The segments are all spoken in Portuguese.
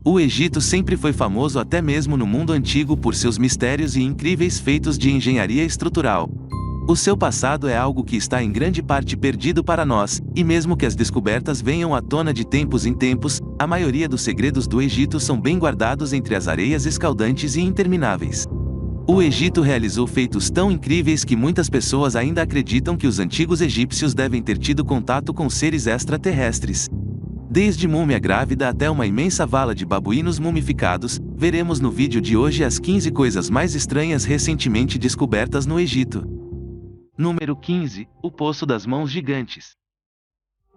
O Egito sempre foi famoso até mesmo no mundo antigo por seus mistérios e incríveis feitos de engenharia estrutural. O seu passado é algo que está em grande parte perdido para nós, e mesmo que as descobertas venham à tona de tempos em tempos, a maioria dos segredos do Egito são bem guardados entre as areias escaldantes e intermináveis. O Egito realizou feitos tão incríveis que muitas pessoas ainda acreditam que os antigos egípcios devem ter tido contato com seres extraterrestres. Desde múmia grávida até uma imensa vala de babuínos mumificados, veremos no vídeo de hoje as 15 coisas mais estranhas recentemente descobertas no Egito. Número 15. O Poço das Mãos Gigantes.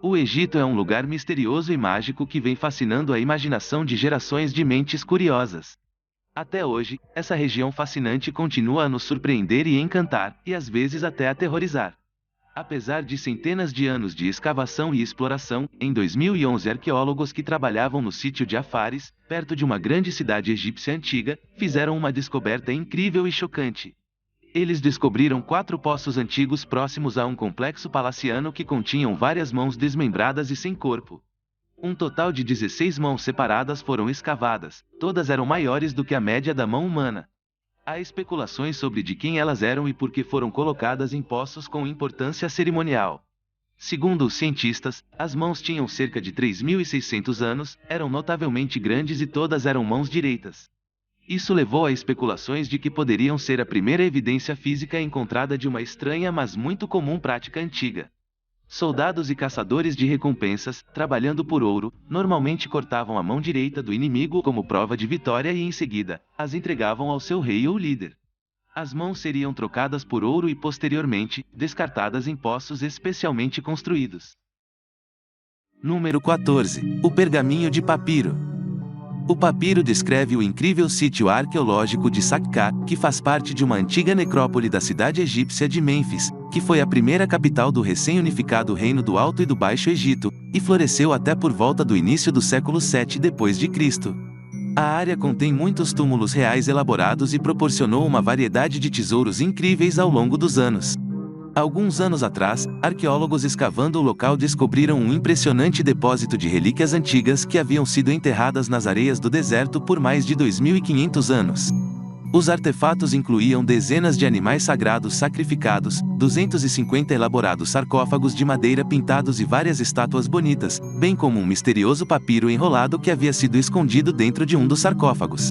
O Egito é um lugar misterioso e mágico que vem fascinando a imaginação de gerações de mentes curiosas. Até hoje, essa região fascinante continua a nos surpreender e encantar, e às vezes até aterrorizar. Apesar de centenas de anos de escavação e exploração, em 2011 arqueólogos que trabalhavam no sítio de Afares, perto de uma grande cidade egípcia antiga, fizeram uma descoberta incrível e chocante. Eles descobriram 4 poços antigos próximos a um complexo palaciano que continham várias mãos desmembradas e sem corpo. Um total de 16 mãos separadas foram escavadas, todas eram maiores do que a média da mão humana. Há especulações sobre de quem elas eram e por que foram colocadas em poços com importância cerimonial. Segundo os cientistas, as mãos tinham cerca de 3.600 anos, eram notavelmente grandes e todas eram mãos direitas. Isso levou a especulações de que poderiam ser a primeira evidência física encontrada de uma estranha mas muito comum prática antiga. Soldados e caçadores de recompensas, trabalhando por ouro, normalmente cortavam a mão direita do inimigo como prova de vitória e em seguida, as entregavam ao seu rei ou líder. As mãos seriam trocadas por ouro e posteriormente, descartadas em poços especialmente construídos. Número 14. O pergaminho de papiro. O papiro descreve o incrível sítio arqueológico de Saqqara, que faz parte de uma antiga necrópole da cidade egípcia de Mênfis, que foi a primeira capital do recém-unificado Reino do Alto e do Baixo Egito, e floresceu até por volta do início do século 7 d.C. A área contém muitos túmulos reais elaborados e proporcionou uma variedade de tesouros incríveis ao longo dos anos. Alguns anos atrás, arqueólogos escavando o local descobriram um impressionante depósito de relíquias antigas que haviam sido enterradas nas areias do deserto por mais de 2.500 anos. Os artefatos incluíam dezenas de animais sagrados sacrificados, 250 elaborados sarcófagos de madeira pintados e várias estátuas bonitas, bem como um misterioso papiro enrolado que havia sido escondido dentro de um dos sarcófagos.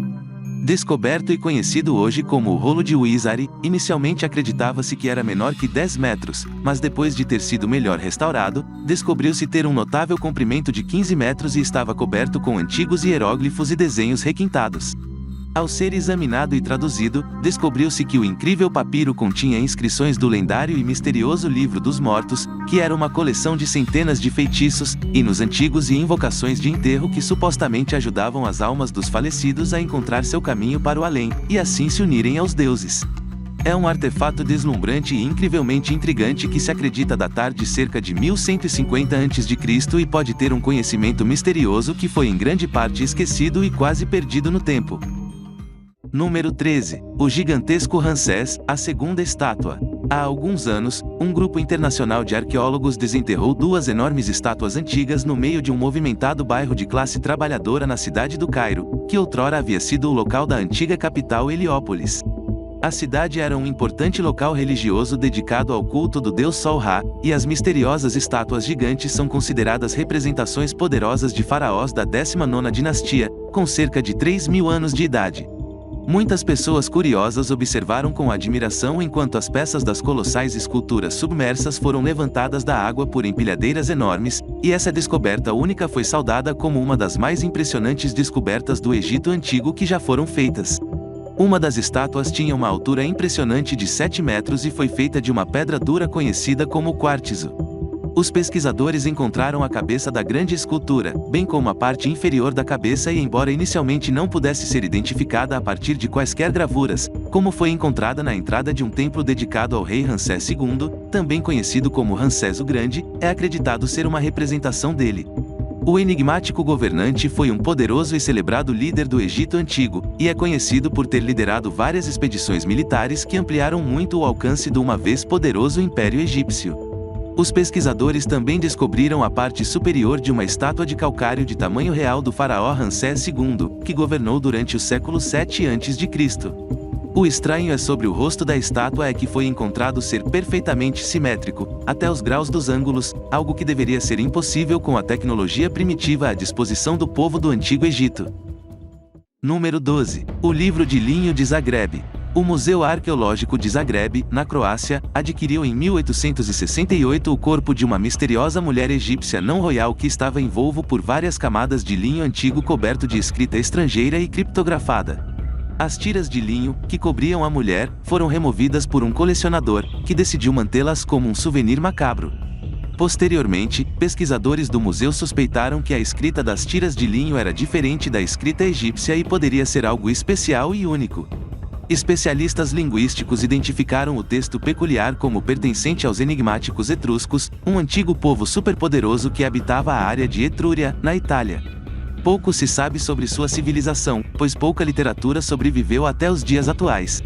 Descoberto e conhecido hoje como o Rolo de Uizari, inicialmente acreditava-se que era menor que 10 metros, mas depois de ter sido melhor restaurado, descobriu-se ter um notável comprimento de 15 metros e estava coberto com antigos hieróglifos e desenhos requintados. Ao ser examinado e traduzido, descobriu-se que o incrível papiro continha inscrições do lendário e misterioso Livro dos Mortos, que era uma coleção de centenas de feitiços, hinos antigos e invocações de enterro que supostamente ajudavam as almas dos falecidos a encontrar seu caminho para o além, e assim se unirem aos deuses. É um artefato deslumbrante e incrivelmente intrigante que se acredita datar de cerca de 1150 a.C. e pode ter um conhecimento misterioso que foi em grande parte esquecido e quase perdido no tempo. Número 13. O gigantesco Ramsés, a segunda estátua. Há alguns anos, um grupo internacional de arqueólogos desenterrou 2 enormes estátuas antigas no meio de um movimentado bairro de classe trabalhadora na cidade do Cairo, que outrora havia sido o local da antiga capital Heliópolis. A cidade era um importante local religioso dedicado ao culto do deus Sol-Ra, e as misteriosas estátuas gigantes são consideradas representações poderosas de faraós da 19ª dinastia, com cerca de 3.000 anos de idade. Muitas pessoas curiosas observaram com admiração enquanto as peças das colossais esculturas submersas foram levantadas da água por empilhadeiras enormes, e essa descoberta única foi saudada como uma das mais impressionantes descobertas do Egito Antigo que já foram feitas. Uma das estátuas tinha uma altura impressionante de 7 metros e foi feita de uma pedra dura conhecida como quartzo. Os pesquisadores encontraram a cabeça da grande escultura, bem como a parte inferior da cabeça e embora inicialmente não pudesse ser identificada a partir de quaisquer gravuras, como foi encontrada na entrada de um templo dedicado ao rei Ramsés II, também conhecido como Ramsés o Grande, é acreditado ser uma representação dele. O enigmático governante foi um poderoso e celebrado líder do Egito Antigo, e é conhecido por ter liderado várias expedições militares que ampliaram muito o alcance do uma vez poderoso Império Egípcio. Os pesquisadores também descobriram a parte superior de uma estátua de calcário de tamanho real do faraó Ramsés II, que governou durante o século 7 a.C. O estranho é sobre o rosto da estátua é que foi encontrado ser perfeitamente simétrico, até os graus dos ângulos, algo que deveria ser impossível com a tecnologia primitiva à disposição do povo do Antigo Egito. Número 12. O livro de linho de Zagreb. O Museu Arqueológico de Zagreb, na Croácia, adquiriu em 1868 o corpo de uma misteriosa mulher egípcia não royal que estava envolto por várias camadas de linho antigo coberto de escrita estrangeira e criptografada. As tiras de linho, que cobriam a mulher, foram removidas por um colecionador, que decidiu mantê-las como um souvenir macabro. Posteriormente, pesquisadores do museu suspeitaram que a escrita das tiras de linho era diferente da escrita egípcia e poderia ser algo especial e único. Especialistas linguísticos identificaram o texto peculiar como pertencente aos enigmáticos etruscos, um antigo povo superpoderoso que habitava a área de Etrúria, na Itália. Pouco se sabe sobre sua civilização, pois pouca literatura sobreviveu até os dias atuais.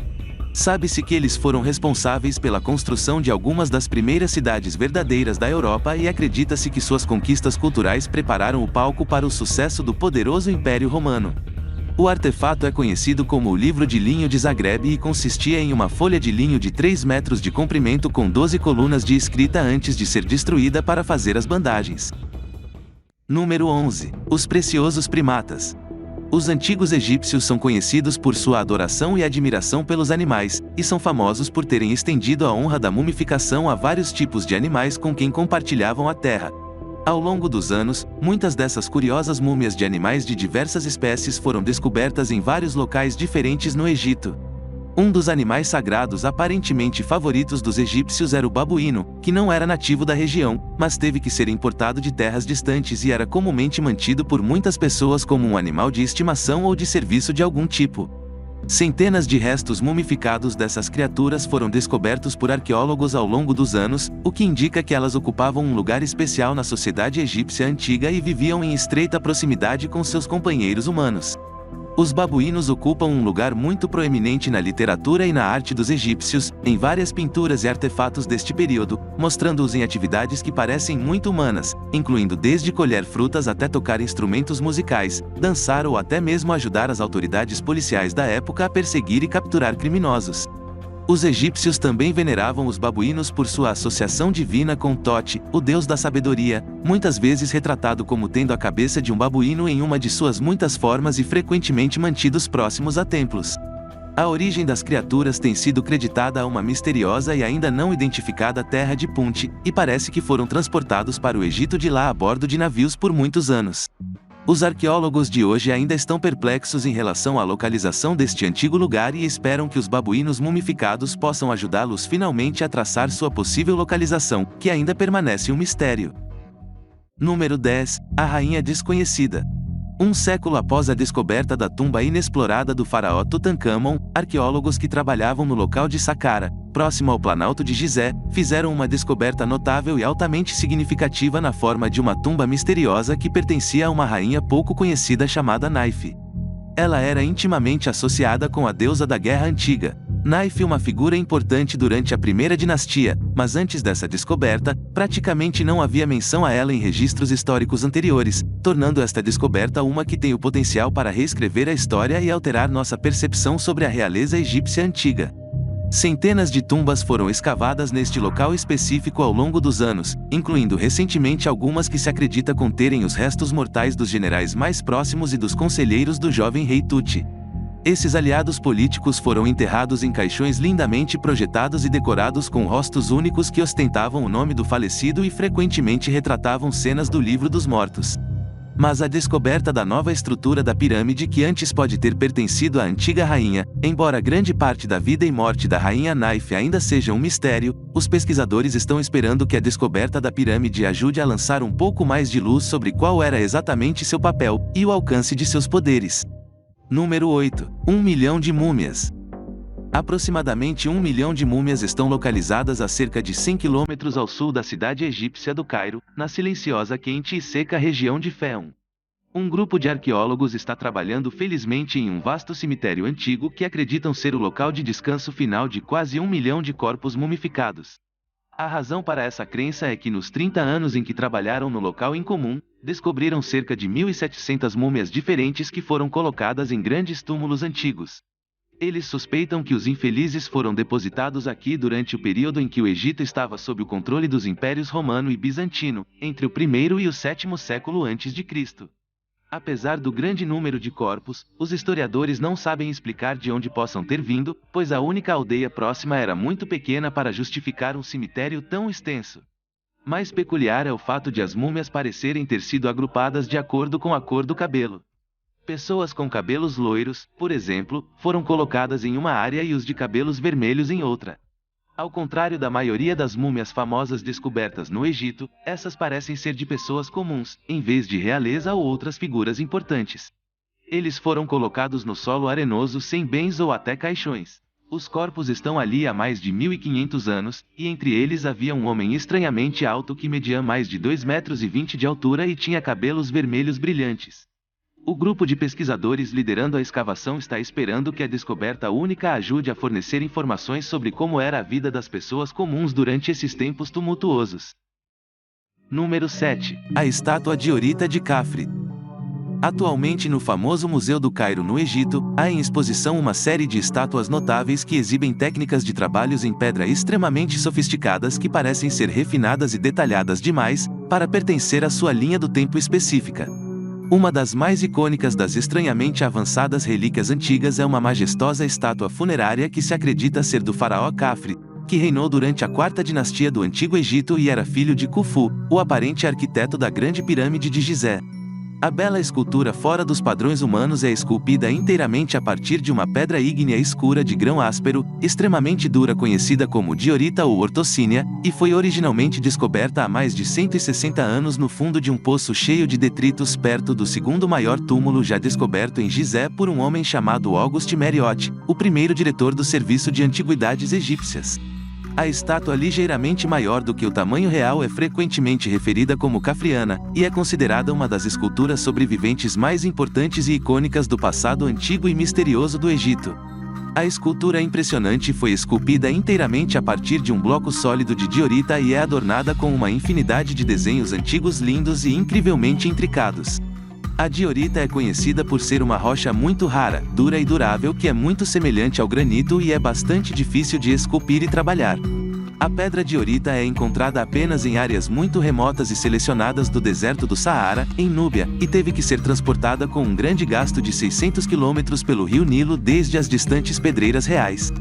Sabe-se que eles foram responsáveis pela construção de algumas das primeiras cidades verdadeiras da Europa e acredita-se que suas conquistas culturais prepararam o palco para o sucesso do poderoso Império Romano. O artefato é conhecido como o Livro de Linho de Zagreb e consistia em uma folha de linho de 3 metros de comprimento com 12 colunas de escrita antes de ser destruída para fazer as bandagens. Número 11. Os preciosos primatas. Os antigos egípcios são conhecidos por sua adoração e admiração pelos animais, e são famosos por terem estendido a honra da mumificação a vários tipos de animais com quem compartilhavam a terra. Ao longo dos anos, muitas dessas curiosas múmias de animais de diversas espécies foram descobertas em vários locais diferentes no Egito. Um dos animais sagrados aparentemente favoritos dos egípcios era o babuíno, que não era nativo da região, mas teve que ser importado de terras distantes e era comumente mantido por muitas pessoas como um animal de estimação ou de serviço de algum tipo. Centenas de restos mumificados dessas criaturas foram descobertos por arqueólogos ao longo dos anos, o que indica que elas ocupavam um lugar especial na sociedade egípcia antiga e viviam em estreita proximidade com seus companheiros humanos. Os babuínos ocupam um lugar muito proeminente na literatura e na arte dos egípcios, em várias pinturas e artefatos deste período, mostrando-os em atividades que parecem muito humanas, incluindo desde colher frutas até tocar instrumentos musicais, dançar ou até mesmo ajudar as autoridades policiais da época a perseguir e capturar criminosos. Os egípcios também veneravam os babuínos por sua associação divina com Tote, o deus da sabedoria, muitas vezes retratado como tendo a cabeça de um babuíno em uma de suas muitas formas e frequentemente mantidos próximos a templos. A origem das criaturas tem sido creditada a uma misteriosa e ainda não identificada terra de Punt, e parece que foram transportados para o Egito de lá a bordo de navios por muitos anos. Os arqueólogos de hoje ainda estão perplexos em relação à localização deste antigo lugar e esperam que os babuínos mumificados possam ajudá-los finalmente a traçar sua possível localização, que ainda permanece um mistério. Número 10. A Rainha Desconhecida. Um século após a descoberta da tumba inexplorada do faraó Tutancâmon, arqueólogos que trabalhavam no local de Saqqara, próximo ao Planalto de Gizé, fizeram uma descoberta notável e altamente significativa na forma de uma tumba misteriosa que pertencia a uma rainha pouco conhecida chamada Naife. Ela era intimamente associada com a deusa da guerra antiga. Naife, uma figura importante durante a primeira dinastia, mas antes dessa descoberta, praticamente não havia menção a ela em registros históricos anteriores, tornando esta descoberta uma que tem o potencial para reescrever a história e alterar nossa percepção sobre a realeza egípcia antiga. Centenas de tumbas foram escavadas neste local específico ao longo dos anos, incluindo recentemente algumas que se acredita conterem os restos mortais dos generais mais próximos e dos conselheiros do jovem rei Tuti. Esses aliados políticos foram enterrados em caixões lindamente projetados e decorados com rostos únicos que ostentavam o nome do falecido e frequentemente retratavam cenas do Livro dos Mortos. Mas a descoberta da nova estrutura da pirâmide que antes pode ter pertencido à antiga rainha, embora grande parte da vida e morte da rainha Naife ainda seja um mistério, os pesquisadores estão esperando que a descoberta da pirâmide ajude a lançar um pouco mais de luz sobre qual era exatamente seu papel, e o alcance de seus poderes. Número 8. 1 milhão de múmias. Aproximadamente 1 milhão de múmias estão localizadas a cerca de 100 quilômetros ao sul da cidade egípcia do Cairo, na silenciosa, quente e seca região de Féon. Um grupo de arqueólogos está trabalhando felizmente em um vasto cemitério antigo que acreditam ser o local de descanso final de quase 1 milhão de corpos mumificados. A razão para essa crença é que nos 30 anos em que trabalharam no local em comum, descobriram cerca de 1.700 múmias diferentes que foram colocadas em grandes túmulos antigos. Eles suspeitam que os infelizes foram depositados aqui durante o período em que o Egito estava sob o controle dos impérios romano e bizantino, entre o primeiro e o sétimo século a.C. Apesar do grande número de corpos, os historiadores não sabem explicar de onde possam ter vindo, pois a única aldeia próxima era muito pequena para justificar um cemitério tão extenso. Mais peculiar é o fato de as múmias parecerem ter sido agrupadas de acordo com a cor do cabelo. Pessoas com cabelos loiros, por exemplo, foram colocadas em uma área e os de cabelos vermelhos em outra. Ao contrário da maioria das múmias famosas descobertas no Egito, essas parecem ser de pessoas comuns, em vez de realeza ou outras figuras importantes. Eles foram colocados no solo arenoso sem bens ou até caixões. Os corpos estão ali há mais de 1.500 anos, e entre eles havia um homem estranhamente alto que media mais de 2,20 metros de altura e tinha cabelos vermelhos brilhantes. O grupo de pesquisadores liderando a escavação está esperando que a descoberta única ajude a fornecer informações sobre como era a vida das pessoas comuns durante esses tempos tumultuosos. Número 7. A estátua de Diorita de Khafre. Atualmente no famoso Museu do Cairo no Egito, há em exposição uma série de estátuas notáveis que exibem técnicas de trabalhos em pedra extremamente sofisticadas que parecem ser refinadas e detalhadas demais, para pertencer à sua linha do tempo específica. Uma das mais icônicas das estranhamente avançadas relíquias antigas é uma majestosa estátua funerária que se acredita ser do faraó Khafre, que reinou durante a quarta dinastia do Antigo Egito e era filho de Khufu, o aparente arquiteto da Grande Pirâmide de Gizé. A bela escultura fora dos padrões humanos é esculpida inteiramente a partir de uma pedra ígnea escura de grão áspero, extremamente dura conhecida como diorita ou ortocínia, e foi originalmente descoberta há mais de 160 anos no fundo de um poço cheio de detritos perto do segundo maior túmulo já descoberto em Gizé por um homem chamado Auguste Mariotte, o primeiro diretor do Serviço de Antiguidades Egípcias. A estátua ligeiramente maior do que o tamanho real é frequentemente referida como khafriana, e é considerada uma das esculturas sobreviventes mais importantes e icônicas do passado antigo e misterioso do Egito. A escultura impressionante foi esculpida inteiramente a partir de um bloco sólido de diorita e é adornada com uma infinidade de desenhos antigos lindos e incrivelmente intricados. A diorita é conhecida por ser uma rocha muito rara, dura e durável que é muito semelhante ao granito e é bastante difícil de esculpir e trabalhar. A pedra diorita é encontrada apenas em áreas muito remotas e selecionadas do deserto do Saara, em Núbia, e teve que ser transportada com um grande gasto de 600 quilômetros pelo rio Nilo desde as distantes pedreiras reais.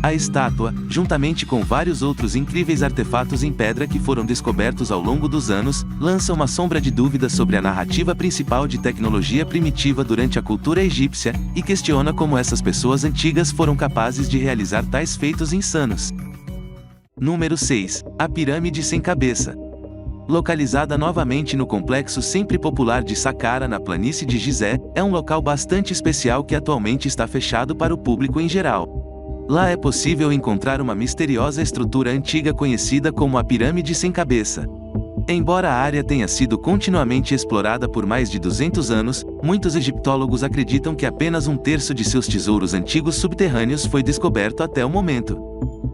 A estátua, juntamente com vários outros incríveis artefatos em pedra que foram descobertos ao longo dos anos, lança uma sombra de dúvida sobre a narrativa principal de tecnologia primitiva durante a cultura egípcia, e questiona como essas pessoas antigas foram capazes de realizar tais feitos insanos. Número 6. A Pirâmide Sem Cabeça. Localizada novamente no complexo sempre popular de Saqqara na planície de Gizé, é um local bastante especial que atualmente está fechado para o público em geral. Lá é possível encontrar uma misteriosa estrutura antiga conhecida como a Pirâmide Sem Cabeça. Embora a área tenha sido continuamente explorada por mais de 200 anos, muitos egiptólogos acreditam que apenas um terço de seus tesouros antigos subterrâneos foi descoberto até o momento.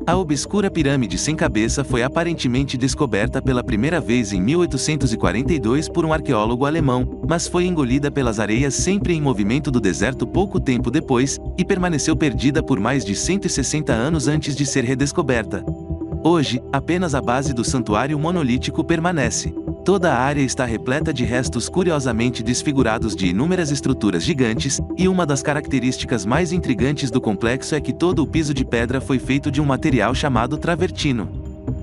A obscura pirâmide sem cabeça foi aparentemente descoberta pela primeira vez em 1842 por um arqueólogo alemão, mas foi engolida pelas areias sempre em movimento do deserto pouco tempo depois, e permaneceu perdida por mais de 160 anos antes de ser redescoberta. Hoje, apenas a base do santuário monolítico permanece. Toda a área está repleta de restos curiosamente desfigurados de inúmeras estruturas gigantes, e uma das características mais intrigantes do complexo é que todo o piso de pedra foi feito de um material chamado travertino.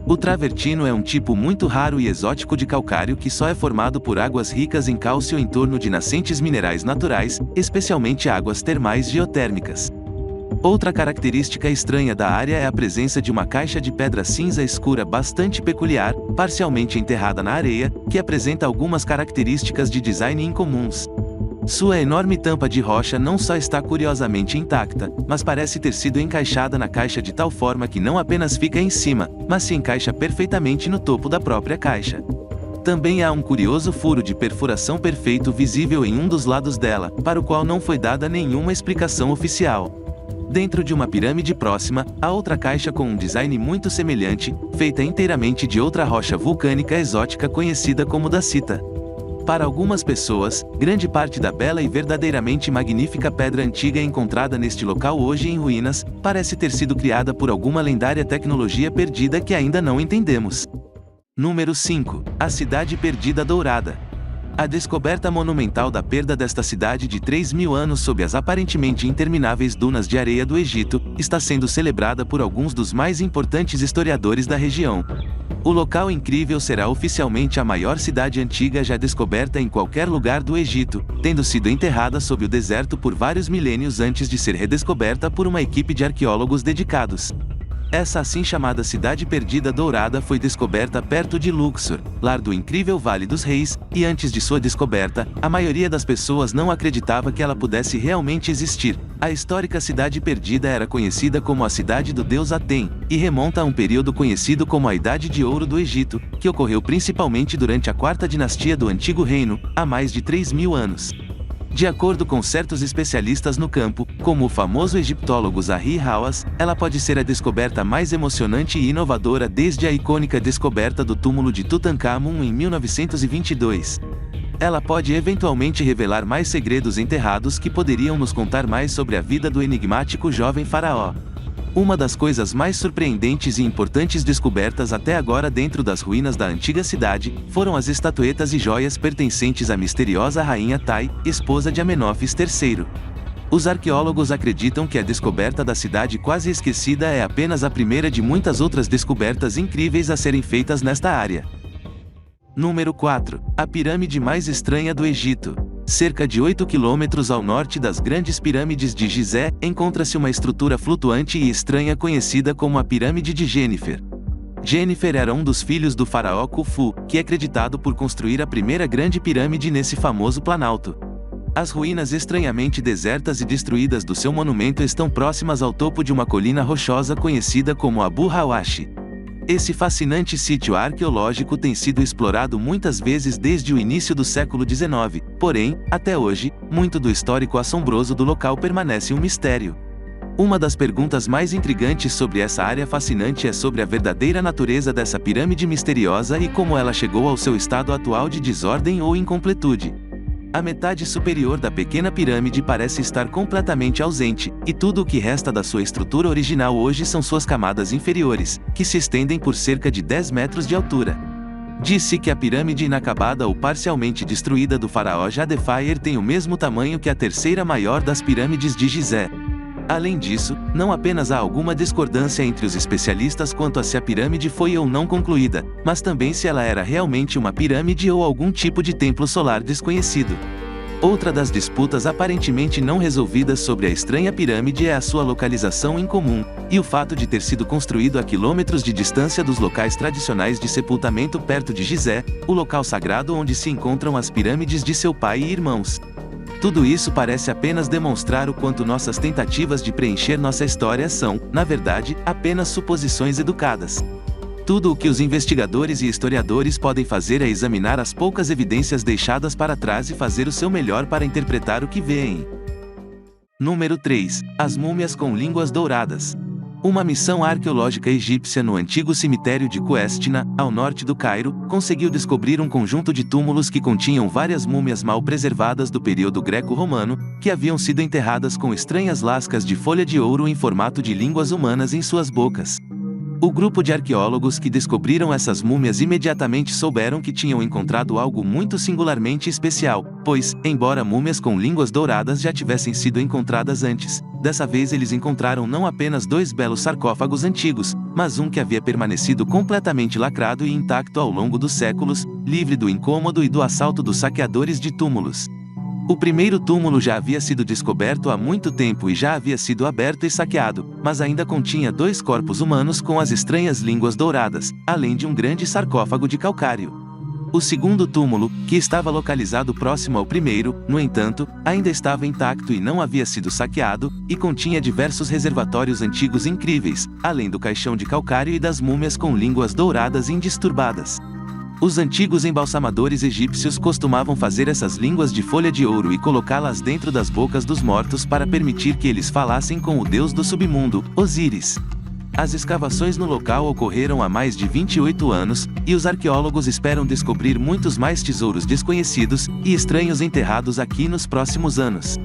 O travertino é um tipo muito raro e exótico de calcário que só é formado por águas ricas em cálcio em torno de nascentes minerais naturais, especialmente águas termais geotérmicas. Outra característica estranha da área é a presença de uma caixa de pedra cinza escura bastante peculiar, parcialmente enterrada na areia, que apresenta algumas características de design incomuns. Sua enorme tampa de rocha não só está curiosamente intacta, mas parece ter sido encaixada na caixa de tal forma que não apenas fica em cima, mas se encaixa perfeitamente no topo da própria caixa. Também há um curioso furo de perfuração perfeito visível em um dos lados dela, para o qual não foi dada nenhuma explicação oficial. Dentro de uma pirâmide próxima, há outra caixa com um design muito semelhante, feita inteiramente de outra rocha vulcânica exótica conhecida como dacita. Para algumas pessoas, grande parte da bela e verdadeiramente magnífica pedra antiga encontrada neste local hoje em ruínas, parece ter sido criada por alguma lendária tecnologia perdida que ainda não entendemos. Número 5. A Cidade Perdida Dourada. A descoberta monumental da perda desta cidade de 3.000 anos sob as aparentemente intermináveis dunas de areia do Egito, está sendo celebrada por alguns dos mais importantes historiadores da região. O local incrível será oficialmente a maior cidade antiga já descoberta em qualquer lugar do Egito, tendo sido enterrada sob o deserto por vários milênios antes de ser redescoberta por uma equipe de arqueólogos dedicados. Essa assim chamada Cidade Perdida Dourada foi descoberta perto de Luxor, lar do incrível Vale dos Reis, e antes de sua descoberta, a maioria das pessoas não acreditava que ela pudesse realmente existir. A histórica Cidade Perdida era conhecida como a cidade do deus Aten, e remonta a um período conhecido como a Idade de Ouro do Egito, que ocorreu principalmente durante a quarta dinastia do Antigo Reino, há mais de 3.000 anos. De acordo com certos especialistas no campo, como o famoso egiptólogo Zahi Hawass, ela pode ser a descoberta mais emocionante e inovadora desde a icônica descoberta do túmulo de Tutankhamun em 1922. Ela pode eventualmente revelar mais segredos enterrados que poderiam nos contar mais sobre a vida do enigmático jovem faraó. Uma das coisas mais surpreendentes e importantes descobertas até agora dentro das ruínas da antiga cidade, foram as estatuetas e joias pertencentes à misteriosa rainha Tai, esposa de Amenófis III. Os arqueólogos acreditam que a descoberta da cidade quase esquecida é apenas a primeira de muitas outras descobertas incríveis a serem feitas nesta área. Número 4. A pirâmide mais estranha do Egito. Cerca de 8 quilômetros ao norte das grandes pirâmides de Gizé, encontra-se uma estrutura flutuante e estranha conhecida como a Pirâmide de Djénifer. Djénifer era um dos filhos do faraó Khufu, que é acreditado por construir a primeira grande pirâmide nesse famoso planalto. As ruínas estranhamente desertas e destruídas do seu monumento estão próximas ao topo de uma colina rochosa conhecida como Abu Hawashi. Esse fascinante sítio arqueológico tem sido explorado muitas vezes desde o início do século XIX, porém, até hoje, muito do histórico assombroso do local permanece um mistério. Uma das perguntas mais intrigantes sobre essa área fascinante é sobre a verdadeira natureza dessa pirâmide misteriosa e como ela chegou ao seu estado atual de desordem ou incompletude. A metade superior da pequena pirâmide parece estar completamente ausente, e tudo o que resta da sua estrutura original hoje são suas camadas inferiores, que se estendem por cerca de 10 metros de altura. Diz-se que a pirâmide inacabada ou parcialmente destruída do faraó Jadefayer tem o mesmo tamanho que a terceira maior das pirâmides de Gizé. Além disso, não apenas há alguma discordância entre os especialistas quanto a se a pirâmide foi ou não concluída, mas também se ela era realmente uma pirâmide ou algum tipo de templo solar desconhecido. Outra das disputas aparentemente não resolvidas sobre a estranha pirâmide é a sua localização incomum, e o fato de ter sido construído a quilômetros de distância dos locais tradicionais de sepultamento perto de Gizé, o local sagrado onde se encontram as pirâmides de seu pai e irmãos. Tudo isso parece apenas demonstrar o quanto nossas tentativas de preencher nossa história são, na verdade, apenas suposições educadas. Tudo o que os investigadores e historiadores podem fazer é examinar as poucas evidências deixadas para trás e fazer o seu melhor para interpretar o que veem. Número 3. As múmias com línguas douradas. Uma missão arqueológica egípcia no antigo cemitério de Questina, ao norte do Cairo, conseguiu descobrir um conjunto de túmulos que continham várias múmias mal preservadas do período greco-romano, que haviam sido enterradas com estranhas lascas de folha de ouro em formato de línguas humanas em suas bocas. O grupo de arqueólogos que descobriram essas múmias imediatamente souberam que tinham encontrado algo muito singularmente especial, pois, embora múmias com línguas douradas já tivessem sido encontradas antes, dessa vez eles encontraram não apenas 2 belos sarcófagos antigos, mas um que havia permanecido completamente lacrado e intacto ao longo dos séculos, livre do incômodo e do assalto dos saqueadores de túmulos. O primeiro túmulo já havia sido descoberto há muito tempo e já havia sido aberto e saqueado, mas ainda continha 2 corpos humanos com as estranhas línguas douradas, além de um grande sarcófago de calcário. O segundo túmulo, que estava localizado próximo ao primeiro, no entanto, ainda estava intacto e não havia sido saqueado, e continha diversos reservatórios antigos incríveis, além do caixão de calcário e das múmias com línguas douradas indisturbadas. Os antigos embalsamadores egípcios costumavam fazer essas línguas de folha de ouro e colocá-las dentro das bocas dos mortos para permitir que eles falassem com o deus do submundo, Osíris. As escavações no local ocorreram há mais de 28 anos, e os arqueólogos esperam descobrir muitos mais tesouros desconhecidos e estranhos enterrados aqui nos próximos anos.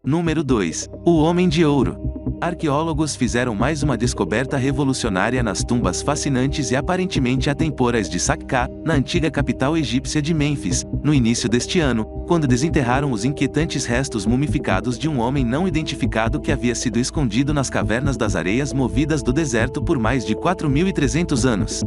Número 2. O Homem de Ouro. Arqueólogos fizeram mais uma descoberta revolucionária nas tumbas fascinantes e aparentemente atemporais de Saqqara, na antiga capital egípcia de Mênfis, no início deste ano, quando desenterraram os inquietantes restos mumificados de um homem não identificado que havia sido escondido nas cavernas das areias movidas do deserto por mais de 4.300 anos.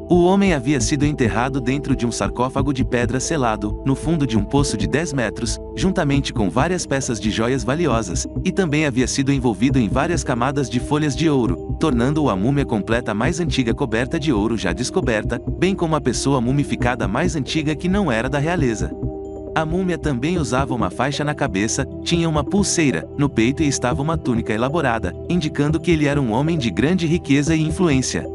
O homem havia sido enterrado dentro de um sarcófago de pedra selado, no fundo de um poço de 10 metros, juntamente com várias peças de joias valiosas, e também havia sido envolvido em várias camadas de folhas de ouro, tornando-o a múmia completa mais antiga coberta de ouro já descoberta, bem como a pessoa mumificada mais antiga que não era da realeza. A múmia também usava uma faixa na cabeça, tinha uma pulseira no peito e estava uma túnica elaborada, indicando que ele era um homem de grande riqueza e influência.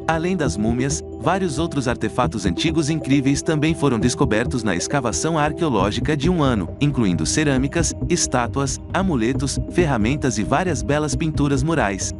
Além das múmias, vários outros artefatos antigos incríveis também foram descobertos na escavação arqueológica de um ano, incluindo cerâmicas, estátuas, amuletos, ferramentas e várias belas pinturas murais.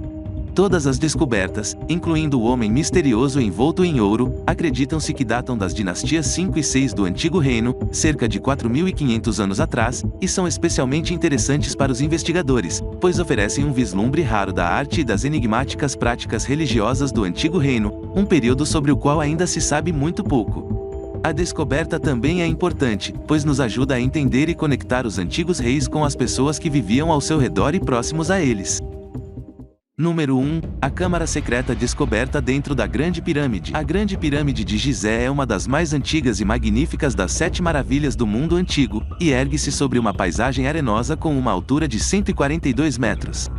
Todas as descobertas, incluindo o homem misterioso envolto em ouro, acreditam-se que datam das dinastias 5 e 6 do Antigo Reino, cerca de 4.500 anos atrás, e são especialmente interessantes para os investigadores, pois oferecem um vislumbre raro da arte e das enigmáticas práticas religiosas do Antigo Reino, um período sobre o qual ainda se sabe muito pouco. A descoberta também é importante, pois nos ajuda a entender e conectar os antigos reis com as pessoas que viviam ao seu redor e próximos a eles. Número 1. A Câmara Secreta descoberta dentro da Grande Pirâmide. A Grande Pirâmide de Gizé é uma das mais antigas e magníficas das 7 maravilhas do mundo antigo, e ergue-se sobre uma paisagem arenosa com uma altura de 142 metros.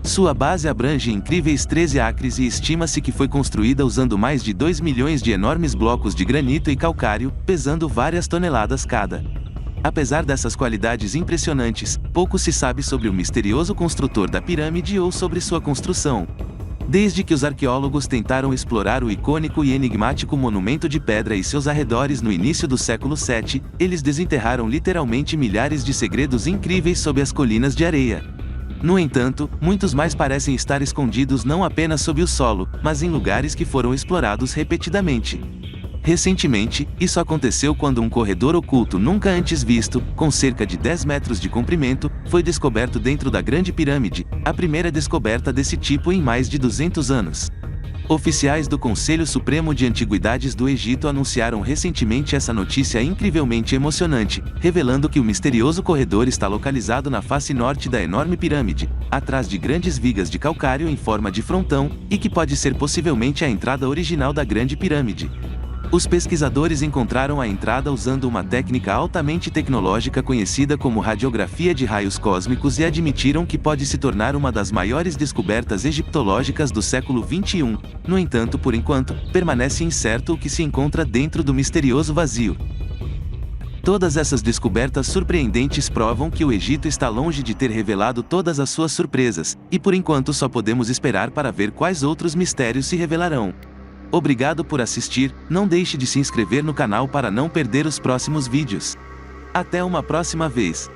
Sua base abrange incríveis 13 acres e estima-se que foi construída usando mais de 2 milhões de enormes blocos de granito e calcário, pesando várias toneladas cada. Apesar dessas qualidades impressionantes, pouco se sabe sobre o misterioso construtor da pirâmide ou sobre sua construção. Desde que os arqueólogos tentaram explorar o icônico e enigmático monumento de pedra e seus arredores no início do século VII, eles desenterraram literalmente milhares de segredos incríveis sob as colinas de areia. No entanto, muitos mais parecem estar escondidos não apenas sob o solo, mas em lugares que foram explorados repetidamente. Recentemente, isso aconteceu quando um corredor oculto nunca antes visto, com cerca de 10 metros de comprimento, foi descoberto dentro da Grande Pirâmide, a primeira descoberta desse tipo em mais de 200 anos. Oficiais do Conselho Supremo de Antiguidades do Egito anunciaram recentemente essa notícia incrivelmente emocionante, revelando que o misterioso corredor está localizado na face norte da enorme pirâmide, atrás de grandes vigas de calcário em forma de frontão, e que pode ser possivelmente a entrada original da Grande Pirâmide. Os pesquisadores encontraram a entrada usando uma técnica altamente tecnológica conhecida como radiografia de raios cósmicos e admitiram que pode se tornar uma das maiores descobertas egiptológicas do século XXI. No entanto, por enquanto, permanece incerto o que se encontra dentro do misterioso vazio. Todas essas descobertas surpreendentes provam que o Egito está longe de ter revelado todas as suas surpresas, e por enquanto só podemos esperar para ver quais outros mistérios se revelarão. Obrigado por assistir, não deixe de se inscrever no canal para não perder os próximos vídeos. Até uma próxima vez!